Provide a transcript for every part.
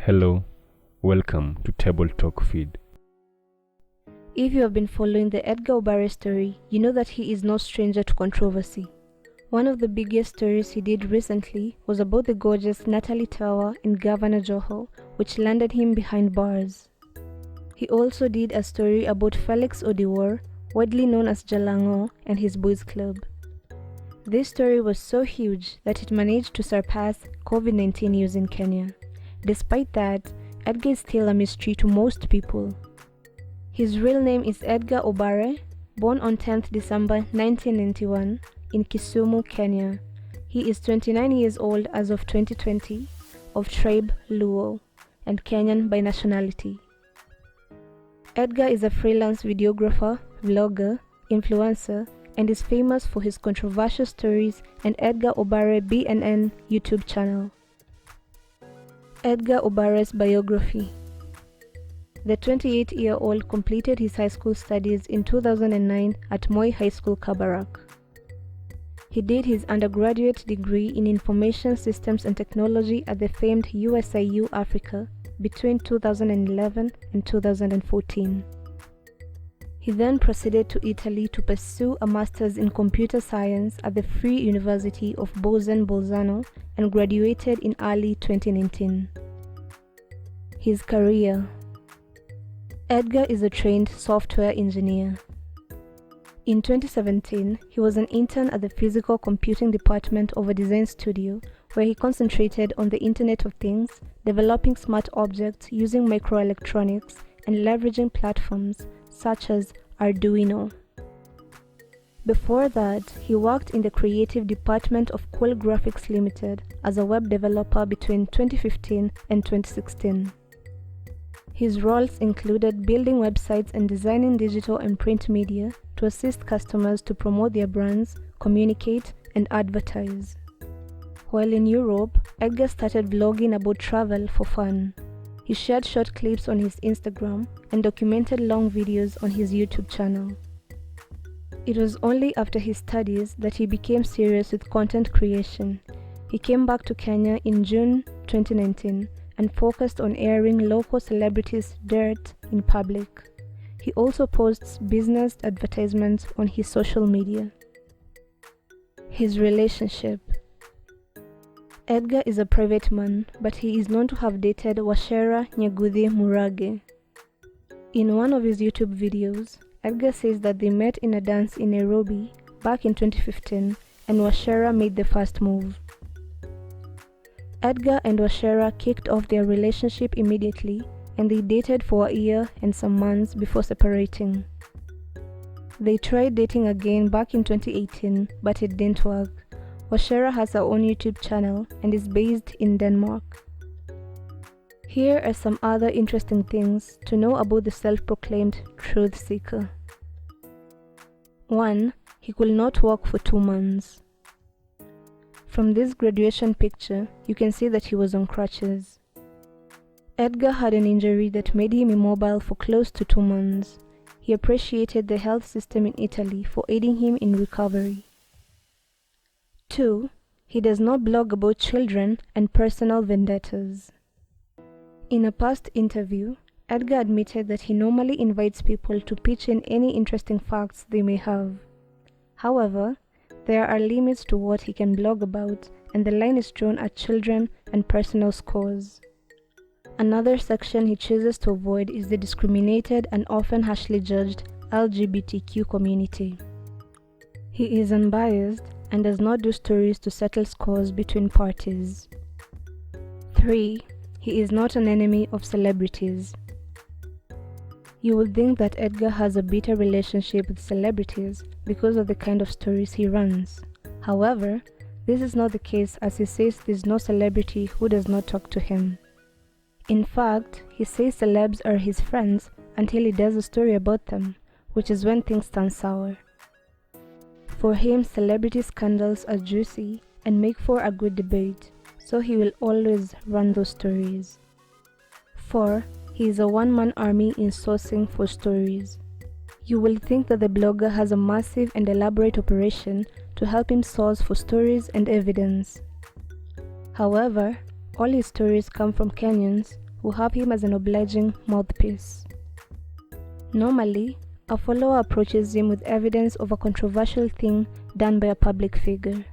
Hello, welcome to Table Talk Feed. If you have been following the Edgar Obare story, you know that he is no stranger to controversy. One of the biggest stories he did recently was about the gorgeous Natalie Tewa and Governor Joho, which landed him behind bars. He also did a story about Felix Odiwuor, widely known as Jalang'o, and his boys club. This story was so huge that it managed to surpass COVID-19 news in Kenya. Despite that, Edgar is still a mystery to most people. His real name is Edgar Obare, born on 10th December 1991 in Kisumu, Kenya. He is 29 years old as of 2020, of tribe Luo, and Kenyan by nationality. Edgar is a freelance videographer, vlogger, influencer, and is famous for his controversial stories and Edgar Obare BNN YouTube channel. Edgar Obare's biography. The 28-year-old completed his high school studies in 2009 at Moi High School, Kabarak. He did his undergraduate degree in Information Systems and Technology at the famed USIU Africa between 2011 and 2014. He then proceeded to Italy to pursue a master's in computer science at the Free University of Bolzano and graduated in early 2019. His career. Edgar is a trained software engineer. In 2017, he was an intern at the Physical Computing Department of a design studio where he concentrated on the Internet of Things, developing smart objects using microelectronics and leveraging platforms such as Arduino. Before that, he worked in the creative department of Cool Graphics Limited as a web developer between 2015 and 2016. His roles included building websites and designing digital and print media to assist customers to promote their brands, communicate, and advertise. While in Europe, Edgar started vlogging about travel for fun. He shared short clips on his Instagram and documented long videos on his YouTube channel. It was only after his studies that he became serious with content creation. He came back to Kenya in June 2019 and focused on airing local celebrities' dirt in public. He also posts business advertisements on his social media. His relationship. Edgar is a private man, but he is known to have dated Wachera Nyaguthi Murage. In one of his YouTube videos, Edgar says that they met in a dance in Nairobi back in 2015 and Wachera made the first move. Edgar and Wachera kicked off their relationship immediately and they dated for a year and some months before separating. They tried dating again back in 2018, but it didn't work. Wachera has her own YouTube channel and is based in Denmark. Here are some other interesting things to know about the self-proclaimed truth seeker. 1. He could not walk for 2 months. From this graduation picture, you can see that he was on crutches. Edgar had an injury that made him immobile for close to 2 months. He appreciated the health system in Italy for aiding him in recovery. 2. He does not blog about children and personal vendettas. In a past interview, Edgar admitted that he normally invites people to pitch in any interesting facts they may have. However, there are limits to what he can blog about, and the line is drawn at children and personal scores. Another section he chooses to avoid is the discriminated and often harshly judged LGBTQ community. He is unbiased and does not do stories to settle scores between parties. 3. He is not an enemy of celebrities. You would think that Edgar has a bitter relationship with celebrities because of the kind of stories he runs. However, this is not the case as he says there's no celebrity who does not talk to him. In fact, he says celebs are his friends until he does a story about them, which is when things turn sour. For him, celebrity scandals are juicy and make for a good debate, so he will always run those stories. 4. He is a one-man army in sourcing for stories. You will think that the blogger has a massive and elaborate operation to help him source for stories and evidence. However, all his stories come from Kenyans who have him as an obliging mouthpiece. Normally, a follower approaches him with evidence of a controversial thing done by a public figure.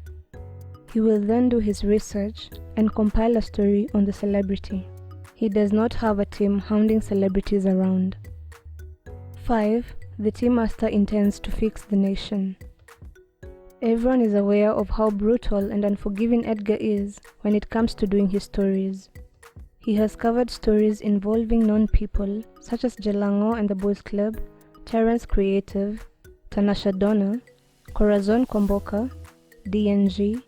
He will then do his research and compile a story on the celebrity. He does not have a team hounding celebrities around. 5. The tea master intends to fix the nation. Everyone is aware of how brutal and unforgiving Edgar is when it comes to doing his stories. He has covered stories involving known people such as Jalang'o and the Boys Club, Terence Creative, Tanasha Donna, Corazon Komboka, DNG,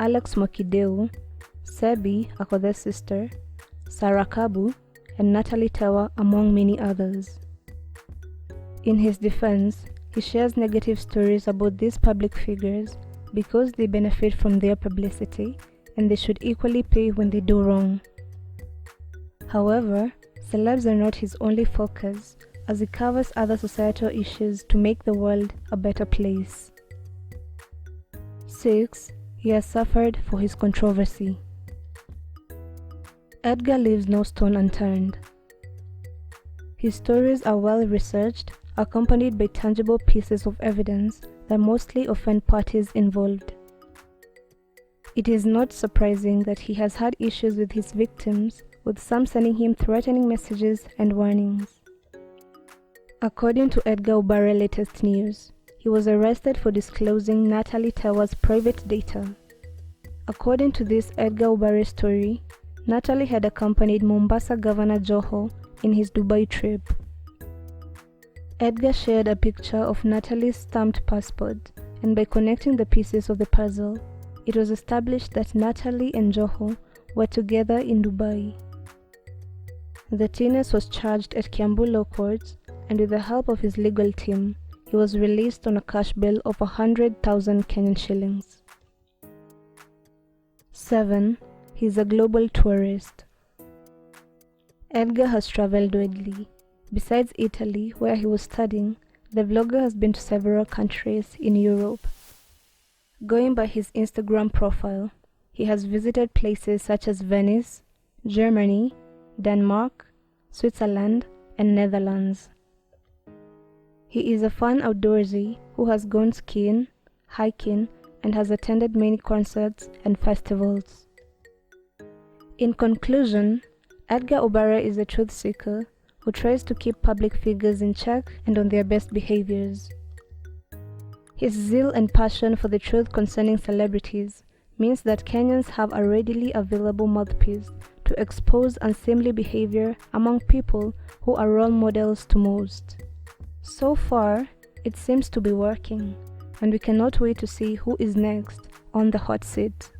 Alex Mokideu, Sebi Akothe's sister, Sarah Kabu, and Natalie Tewa, among many others. In his defense, he shares negative stories about these public figures because they benefit from their publicity and they should equally pay when they do wrong. However, celebs are not his only focus, as he covers other societal issues to make the world a better place. 6. He has suffered for his controversy. Edgar leaves no stone unturned. His stories are well researched, accompanied by tangible pieces of evidence that mostly offend parties involved. It is not surprising that he has had issues with his victims, with some sending him threatening messages and warnings. According to Edgar Obare's latest news, he was arrested for disclosing Natalie Tewa's private data. According to this Edgar Obare story, Natalie had accompanied Mombasa Governor Joho in his Dubai trip. Edgar shared a picture of Natalie's stamped passport, and by connecting the pieces of the puzzle, it was established that Natalie and Joho were together in Dubai. The teenager was charged at Kiambu Law Courts, and with the help of his legal team, he was released on a cash bail of 100,000 Kenyan shillings. 7. He is a global tourist. Edgar has traveled widely. Besides Italy, where he was studying, the vlogger has been to several countries in Europe. Going by his Instagram profile, he has visited places such as Venice, Germany, Denmark, Switzerland, and Netherlands. He is a fun outdoorsy who has gone skiing, hiking, and has attended many concerts and festivals. In conclusion, Edgar Obare is a truth seeker who tries to keep public figures in check and on their best behaviors. His zeal and passion for the truth concerning celebrities means that Kenyans have a readily available mouthpiece to expose unseemly behavior among people who are role models to most. So far, it seems to be working, and we cannot wait to see who is next on the hot seat.